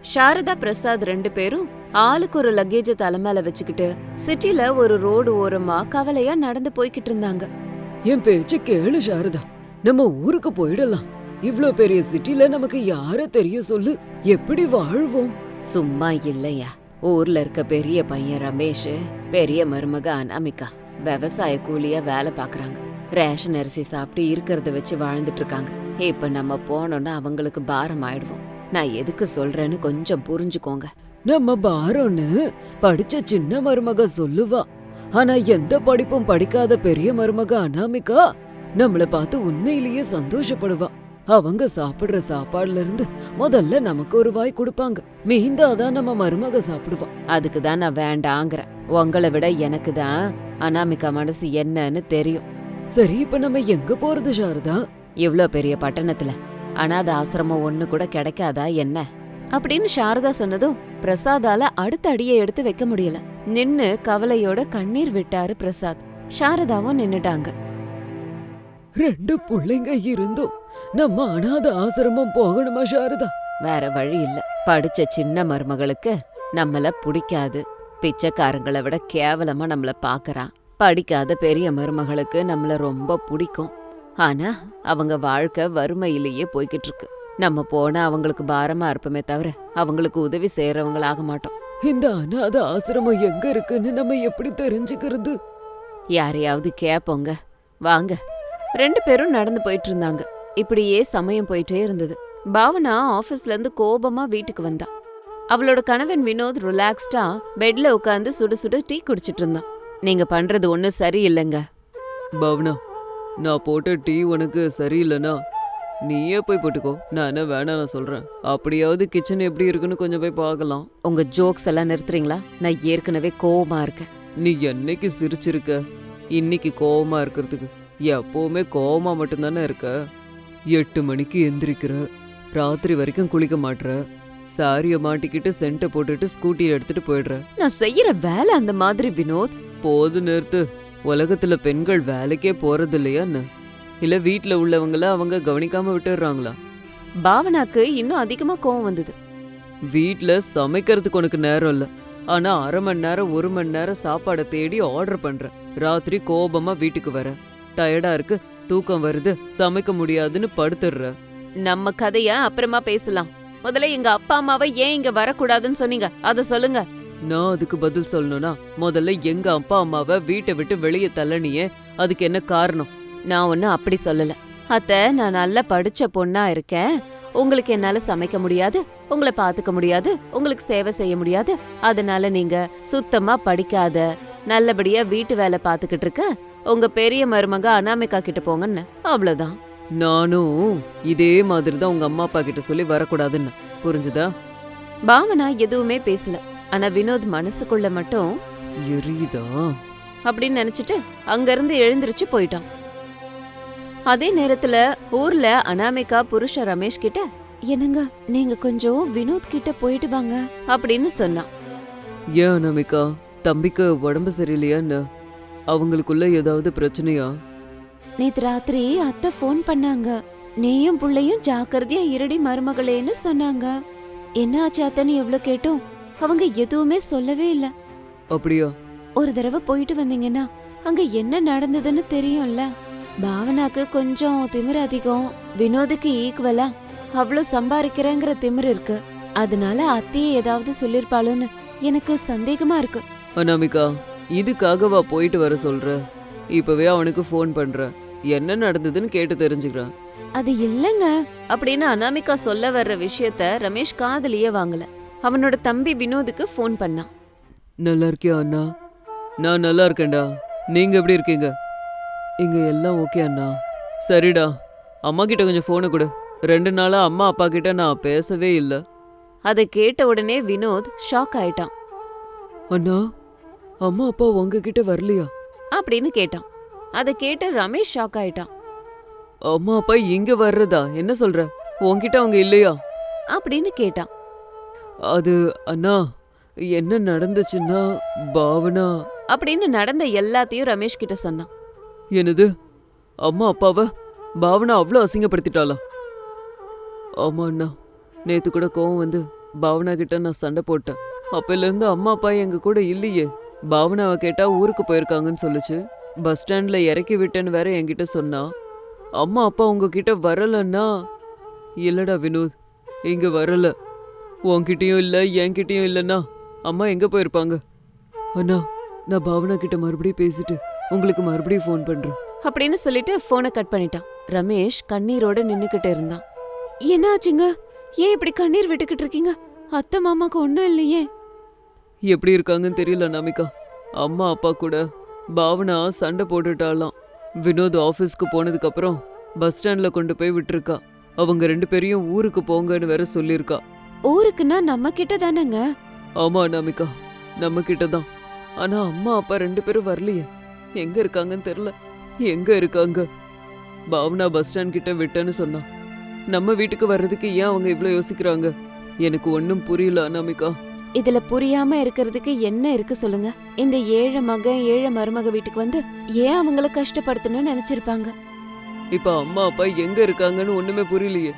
சாரதா பிரசாத் 2 பேரும் ஆளுக்கு ஒரு லக்கேஜ தலைமையில வச்சுக்கிட்டு சிட்டில ஒரு ரோடு ஓரமா கவலையா நடந்து போய்கிட்டு இருந்தாங்க. என் பேச்ச கேளு சாரதா, நம்ம ஊருக்கு போயிடலாம். இவ்ளோ பெரிய சிட்டில நமக்கு யார தெரிய சொல்லு, எப்படி வாழ்வோம்? சும்மா இல்லையா, ஊர்ல இருக்க பெரிய பையன் ரமேஷ், பெரிய மருமக அனாமிகா விவசாய கூலியா வேலை பாக்குறாங்க. ரேஷன் அரிசி சாப்பிட்டு இருக்கிறத வச்சு வாழ்ந்துட்டு இருக்காங்க. இப்ப நம்ம போனோம்னா அவங்களுக்கு பாரம் ஆயிடுவோம். நான் எதுக்கு சொல்றேன்னு கொஞ்சம் புரிஞ்சுக்கோங்க. நம்ம பாரோன்னு படிச்ச சின்ன மருமக சொல்லுவா. ஆனா எந்த படிப்பும் படிக்காத பெரிய மருமக அனாமிகா நம்மள பார்த்து உண்மையிலேயே சந்தோஷப்படுவா. அவங்க சாப்பிடுற சாப்பாடுல இருந்து முதல்ல நமக்கு ஒரு வாய் கொடுப்பாங்க, மீந்தாதான் நம்ம மருமக சாப்பிடுவா. அதுக்கு தான் நான் வேண்டாங்கிறேன். உங்களை விட எனக்கு தான் அனாமிகா மனசு என்னன்னு தெரியும். சரி, இப்ப நம்ம எங்க போறது சாரதா? இவ்ளோ பெரிய பட்டணத்துல அனாத ஆசிரமம் ஒண்ணு கூட கிடைக்காதா என்ன அப்படின்னு சாரதா சொன்னதும் பிரசாதால அடுத்த அடியை எடுத்து வைக்க முடியல. நின்னு கவலையோட கண்ணீர் விட்டாரு பிரசாத். சாரதாவும் நின்னுட்டாங்க. 2 புள்ளைங்க இருந்தும் நம்ம அனாத ஆசிரமம் போகணுமா சாரதா? வேற வழி இல்ல. படிச்ச சின்ன மருமகளுக்கு நம்மள பிடிக்காது, பிச்சைக்காரங்களை விட கேவலமா நம்மள பாக்குறான். படிக்காத பெரிய மருமகளுக்கு நம்மள ரொம்ப பிடிக்கும். ஆனா அவங்க வாழ்க்கை வறுமையிலேயே போய்கிட்டு இருக்கு. நம்ம போனா அவங்களுக்கு பாரமா இருப்போமே தவிர அவங்களுக்கு உதவி செய்யறவங்களாக மாட்டோம். இந்த அனாத ஆசிரமம் எங்க இருக்குன்னு நம்ம எப்படி தெரிஞ்சுக்கிறது? யாரையாவது கேப்போங்க வாங்க. 2 பேரும் நடந்து போயிட்டு இருந்தாங்க. இப்படியே சமயம் போயிட்டே இருந்தது. பாவனா ஆபீஸ்ல இருந்து கோபமா வீட்டுக்கு வந்தா. அவளோட கணவன் வினோத் ரிலாக்ஸ்டா பெட்ல உட்காந்து சுட சுட டீ குடிச்சிட்டு இருந்தான். நீங்க பண்றது ஒன்னும் சரியில்லைங்க. பவனா, நான் போட்ட டீ உனக்கு சரியில்லைனா நீயே போய் போட்டுக்கோ. நான் என்ன வேணாம் நான் சொல்றேன். அப்படியாவது கிச்சன் எப்படி இருக்குன்னு கொஞ்சம் போய் பார்க்கலாம். உங்க ஜோக்ஸ் எல்லாம் நிறுத்துறீங்களா? நான் ஏற்கனவே கோவமா இருக்கேன். நீ என்னைக்கு சிரிச்சிருக்க? இன்னைக்கு கோவமா இருக்கிறதுக்கு? எப்பவுமே கோவமா மட்டும்தானே இருக்க. 8 மணிக்கு எந்திரிக்கிற, ராத்திரி வரைக்கும் குளிக்க மாட்ற, சாரிய மாட்டிக்கிட்டு சென்ட்டை போட்டுட்டு ஸ்கூட்டியை எடுத்துட்டு போயிடுற. நான் செய்யற வேலை அந்த மாதிரி வினோத். போது நிறுத்து. உலகத்துல பெண்கள் வேலைக்கே போறது இல்லையான்னு? இல்ல வீட்டுல உள்ளவங்கள அவங்க கவனிக்காம விட்டுடுறாங்களா? பாவனாக்கு இன்னும் அதிகமா கோவம் வந்தது. வீட்டுல சமைக்கிறதுக்கு உனக்கு நேரம் இல்ல, ஆனா 1/2 மணி நேரம் 1 மணி நேரம் சாப்பாடை தேடி ஆர்டர் பண்ற. ராத்திரி கோபமா வீட்டுக்கு வர, டயர்டா இருக்கு, தூக்கம் வருது, சமைக்க முடியாதுன்னு படுத்துடுற. நம்ம கதைய அப்புறமா பேசலாம். முதல்ல எங்க அப்பா அம்மாவை ஏன் இங்க வரக்கூடாதுன்னு சொன்னீங்க அத சொல்லுங்க. நான் அதுக்கு பதில் சொல்லணும்னா முதல்ல எங்க அப்பா அம்மாவை வீட்டை விட்டு வெளியே தள்ளனியே, அதுக்கு என்ன காரணம்? நான் ஒன்னும் அப்படி சொல்லல அத்தை. நான் நல்லா படிச்ச பொண்ணா இருக்கேன். உங்களுக்கு என்னால சமைக்க முடியாது, உங்களை பாத்துக்க முடியாது, உங்களுக்கு சேவை செய்ய முடியாது. அதனால நீங்க சுத்தமா படிக்காத, நல்லபடியா வீட்டு வேலை பாத்துக்கிட்டு இருக்க உங்க பெரிய மருமக அனாமிகா கிட்ட போங்கன்னு, அவ்வளவுதான். நானும் இதே மாதிரி தான் உங்க அம்மா அப்பா கிட்ட சொல்லி வரக்கூடாதுன்னு, புரிஞ்சுதா? பாவனா எதுவுமே பேசல. ஆனா வினோத் மனசுக்குள்ள மட்டும் எரியுதா அப்படின்னு நினைச்சிட்டு அங்கிருந்து எழுந்திருச்சு போயிட்டான். அதே நேரத்துல ஊர்ல அனாமிகா புருஷ ரமேஷ் கிட்ட, என்னங்க நீங்க கொஞ்சம் வினோத் கிட்ட போயிட்டு வாங்க அப்படின்னு சொன்னான். ஏன் அனாமிகா, தம்பிக்கு உடம்பு சரியில்லையான்னு? அவங்களுக்குள்ள ஏதாவது பிரச்சனையா? நேத்து ராத்திரி அத்தை ஃபோன் பண்ணாங்க. நீயும் புள்ளையும் ஜாக்கிரதையா இருடி மருமகளேன்னு சொன்னாங்க. என்ன ஆச்சு அத்தைன்னு எவ்வளவு கேட்டும் அவங்க எதுவுமே சொல்லவே இல்ல. அப்படியா? ஒரு தடவை போயிட்டு வந்தீங்கன்னா அங்க என்ன நடந்ததுன்னு தெரியும்ல. பாவனாக்கு கொஞ்சம் திமிர் அதிகம், வினோதுக்கு ஈக்குவலா அவ்வளவு சம்பாதிக்கிறேங்கிற திமிர் இருக்கு. அதனால அத்தையே ஏதாவது சொல்லிருப்பாளோன்னு எனக்கு சந்தேகமா இருக்கு. அனாமிகா, இதுக்காகவா போயிட்டு வர சொல்ற? இப்பவே அவனுக்கு ஃபோன் பண்ற, என்ன நடந்ததுன்னு கேட்டு தெரிஞ்சுக்கிறான். அது இல்லங்க அப்படின்னு அனாமிகா சொல்ல வர்ற விஷயத்த ரமேஷ் காதலியே வாங்கல. அவனோட தம்பி வினோதுக்கு ஃபோன் பண்ணான். நல்லா இருக்கியா அண்ணா? நான் நல்லா இருக்கேன்டா, நீங்க எப்படி இருக்கீங்க? இங்க எல்லாம் ஓகே அண்ணா. சரிடா, அம்மா கிட்ட கொஞ்சம் ஃபோனை கொடு. 2 நாளா அம்மா அப்பா கிட்ட நான் பேசவே இல்லை. அதை கேட்ட உடனே வினோத் ஷாக் ஆயிட்டான். அண்ணா, அம்மா அப்பா உங்ககிட்ட வரலையா அப்படின்னு கேட்டான். அதை கேட்டு ரமேஷ் ஷாக் ஆயிட்டான். அம்மா அப்பா இங்க வர்றதா? என்ன சொல்ற? உன்கிட்ட அவங்க இல்லையா அப்படின்னு கேட்டான். அது அண்ணா, என்ன நடந்துச்சுன்னா பாவனா அப்படின்னு நடந்த எல்லாத்தையும் ரமேஷ் கிட்ட சொன்னான். என்னது, அம்மா அப்பாவ பாவனா அவ்வளோ அசிங்கப்படுத்திட்டாளா? ஆமா அண்ணா, நேத்து கூட கோவம் வந்து பாவனா கிட்ட நான் சண்டை போட்டேன். அப்பையிலேருந்து அம்மா அப்பா எங்க கூட இல்லையே. பாவனாவை கேட்டா ஊருக்கு போயிருக்காங்கன்னு சொல்லுச்சு. பஸ் ஸ்டாண்ட்ல இறக்கி விட்டேன்னு வேற என்கிட்ட சொன்னா. அம்மா அப்பா உங்ககிட்ட வரலன்னா? இல்லடா வினோத், இங்க வரல. உன்கிட்டயும் இல்ல என்கிட்டயும் இல்லைன்னா அம்மா எங்க போயிருப்பாங்க? அண்ணா, நான் பாவனா கிட்ட மறுபடியும் பேசிட்டு உங்களுக்கு மறுபடியும் ஃபோன் பண்றேன் அப்படின்னு சொல்லிட்டு போனை கட் பண்ணிட்டான். ரமேஷ் கண்ணீரோட நின்னுக்கிட்டு இருந்தான். என்ன ஆச்சுங்க? ஏன் இப்படி கண்ணீர் விட்டுக்கிட்டு இருக்கீங்க? அத்தை மாமாக்கு ஒண்ணும் இல்லையே? எப்படி இருக்காங்கன்னு தெரியல நமிகா. அம்மா அப்பா கூட பாவனா சண்டை போட்டுட்டாலாம். வினோத் ஆஃபீஸ்க்கு போனதுக்கு அப்புறம் பஸ் ஸ்டாண்ட்ல கொண்டு போய் விட்டுருக்கா. அவங்க 2 பேரையும் ஊருக்கு போங்கன்னு வேற சொல்லியிருக்கா. ஊருக்குன்னா நம்ம கிட்ட தானேங்க? ஆமா நமிகா, நம்ம கிட்ட தான். ஆனா அம்மா அப்பா 2 பேரும் வரலையே. எங்க இருக்காங்கன்னு தெரியல. எங்க இருக்காங்க? பாவனா பஸ் ஸ்டாண்ட் கிட்ட விட்டேன்னு சொன்னா. நம்ம வீட்டுக்கு வர்றதுக்கு ஏன் அவங்க இவ்ளோ யோசிக்கிறாங்க? எனக்கு ஒன்னும் புரியல நமிகா. இதுல புரியாம இருக்கிறதுக்கு என்ன இருக்கு சொல்லுங்க? இந்த ஏழை மருமக வீட்டுக்கு வந்து ஏன் அவங்கள கஷ்டப்படுத்தணும்னு நினைச்சிருப்பாங்க. இப்ப அம்மா அப்பா எங்க இருக்காங்கன்னு ஒண்ணுமே புரியலையே.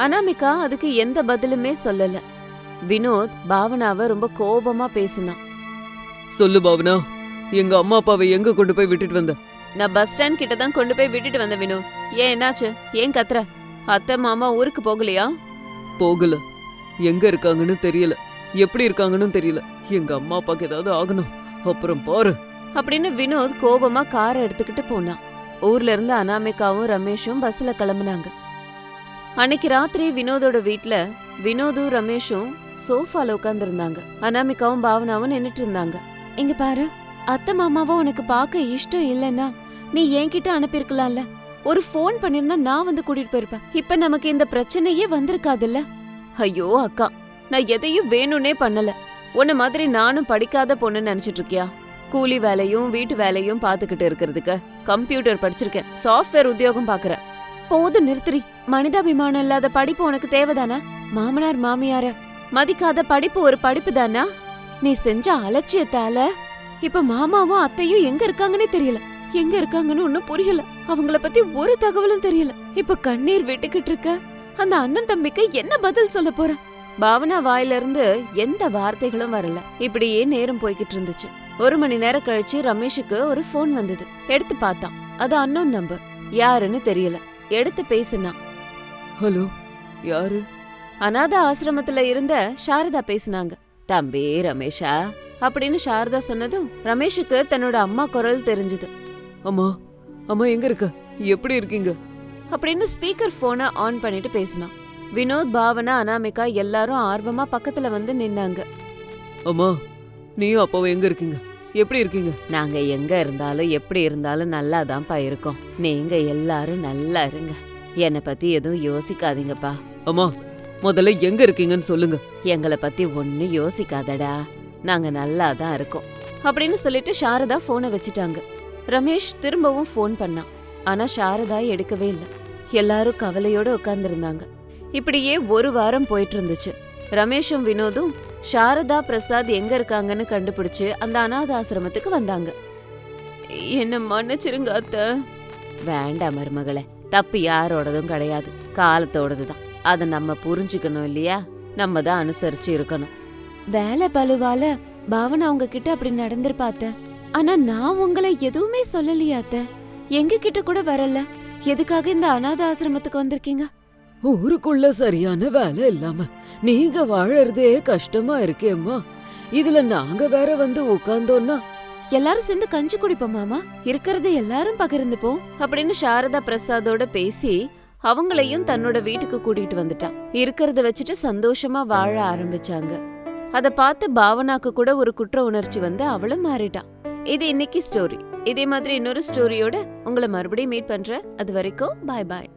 அனாமிகா அதுக்கு எந்த பதிலுமே சொல்லல. வினோத் பாவனாவை ரொம்ப கோபமா பேசினான். சொல்லு பாவனா, எங்க அம்மா அப்பாவை எங்க கொண்டு போய் விட்டுட்டு வந்த? நான் பஸ் ஸ்டாண்ட் கிட்ட தான் கொண்டு போய் விட்டுட்டு வந்தேன் வினோத். ஏன் என்னாச்சு? ஏன் கத்துற? அத்தை மாமா ஊருக்கு போகலையா? போகல. எங்க இருக்காங்கன்னு தெரியல, எப்படி இருக்காங்கன்னு தெரியல. எங்க அம்மா அப்பாக்கு ஏதாவது ஆகணும், அப்புறம் பாரு அப்படின்னு வினோத் கோபமா காரை எடுத்துக்கிட்டு போனான். ஊர்ல இருந்து அனாமிகாவும் ரமேஷும் பஸ்ல கிளம்புனாங்க. அன்னைக்கு ராத்திரி வினோதோட வீட்ல வினோதும் ரமேஷும் சோஃபால உட்கார்ந்துருந்தாங்க. அனாமிகாவும் பாவனாவும் நின்னுட்டு இருந்தாங்க. இங்க பாரு, அத்தை மாமாவை உனக்கு பார்க்க இஷ்டம் இல்லைன்னா நீ என்கிட்ட அனுப்பியிருக்கலாம்ல. ஒரு ஃபோன் பண்ணிருந்தா நான் வந்து கூட்டிட்டு போயிருப்பேன். இப்ப நமக்கு இந்த பிரச்சனையே வந்திருக்காதுல்ல. ஐயோ அக்கா, நான் எதையும் வேணும்னே பண்ணல. உன்ன மாதிரி நானும் படிக்காத பொண்ணுன்னு நினைச்சிட்டு இருக்கியா? கூலி வேலையும் வீட்டு வேலையும் பாத்துக்கிட்டு இருக்கிறதுக்கு கம்ப்யூட்டர் படிச்சிருக்கேன், சாஃப்ட்வேர் உத்தியோகம் பாக்குறேன். போதும் நிறுத்திரி. மனிதாபிமானம் இல்லாத படிப்பு உனக்கு தேவைதானா? மாமனார் மாமியார மதிக்காத படிப்பு ஒரு படிப்பு தானா? நீ செஞ்ச அலட்சியத்தால இப்ப மாமாவும் அத்தையும் எங்க இருக்காங்கன்னே தெரியல. எங்க இருக்காங்கன்னு ஒன்னும் புரியல. அவங்கள பத்தி ஒரு தகவலும் தெரியல. இப்ப கண்ணீர் விட்டுக்கிட்டு இருக்க அந்த அண்ணன் தம்பிக்கு என்ன பதில் சொல்ல போற? பாவனா வாயில இருந்து எந்த வார்த்தைகளும் வரல. இப்படியே நேரம் போய்கிட்டு இருந்துச்சு. 1 மணி நேரம் கழிச்சு ரமேஷுக்கு ஒரு போன் வந்தது. எடுத்து பார்த்தான். அது அன்னோன் நம்பர். யாருன்னு தெரியல. எடுத்து பேசினான். ஹலோ, யாரு? அநாத ஆசிரமத்துல இருந்த சாரதா பேசினாங்க. தம்பி ரமேஷா அப்படின்னு சாரதா சொன்னதும் ரமேஷுக்கு தன்னோட அம்மா குரல் தெரிஞ்சது. அம்மா, அம்மா எங்க இருக்க? எப்படி இருக்கீங்க? அப்படின்னு ஸ்பீக்கர் போனை ஆன் பண்ணிட்டு பேசினான். வினோத், பாவனா, அனாமிகா எல்லாரும் ஆர்வமா பக்கத்துல வந்து நின்னாங்க. அம்மா, நீயும் அப்பாவும் எங்க இருக்கீங்க? எப்படி இருக்கீங்க? நாங்க எங்க இருந்தாலும் எப்படி இருந்தாலும் நல்லாதான்ப்பா இருக்கோம். நீங்க எல்லாரும் நல்லா இருங்க. என்னை பத்தி எதுவும் யோசிக்காதீங்கப்பா. அம்மா, முதல்ல எங்க இருக்கீங்கன்னு சொல்லுங்க. எங்களை பத்தி ஒன்னும் யோசிக்காதடா, நாங்க நல்லா தான் இருக்கோம் அப்படின்னு சொல்லிட்டு சாரதா போனை வச்சுட்டாங்க. ரமேஷ் திரும்பவும் போன் பண்ணான். ஆனா சாரதா எடுக்கவே இல்லை. எல்லாரும் கவலையோட உட்கார்ந்துருந்தாங்க. இப்படியே 1 வாரம் போயிட்டு இருந்துச்சு. ரமேஷும் வினோதும் சாரதா பிரசாத் எங்க இருக்காங்கன்னு கண்டுபிடிச்சு அந்த அநாத ஆசிரமத்துக்கு வந்தாங்க. என்ன மன்னிச்சிருங்க அத்தை. வேண்டாம் மருமகளே, தப்பு யாரோடதும் கிடையாது, காலத்தோடதுதான். அதை நம்ம புரிஞ்சுக்கணும் இல்லையா? நம்ம தான் அனுசரிச்சு இருக்கணும். வேலை பலுவால பாவனா உங்ககிட்ட அப்படி நடந்திருப்பாத்த. ஆனா நான் உங்களை எதுவுமே சொல்லலையாத்த. எங்க கிட்ட கூட வரல. எதுக்காக இந்த அநாத ஆசிரமத்துக்கு வந்திருக்கீங்க? ஊருக்குள்ள சரியான வேலை இல்லாம நீங்க வாழறதே கஷ்டமா இருக்கேம்மா. இதுல நாங்க வேற வந்து உட்கார்ந்தோம்னா எல்லாரும் சேர்ந்து கஞ்சி குடிப்போம் மாமா, இருக்கிறது எல்லாரும் பகிர்ந்துப்போம் அப்படின்னு சாரதா பிரசாதோட பேசி அவங்களையும் தன்னோட வீட்டுக்கு கூட்டிட்டு வந்துட்டான். இருக்கிறத வச்சுட்டு சந்தோஷமா வாழ ஆரம்பிச்சாங்க. அத பார்த்து பாவனாக்கு கூட ஒரு குற்ற உணர்ச்சி வந்து அவளும் மாறிட்டான். இது இன்னைக்கு ஸ்டோரி. இதே மாதிரி இன்னொரு ஸ்டோரியோட உங்களை மறுபடியும் மீட் பண்றேன். அது வரைக்கும் பாய் பாய்.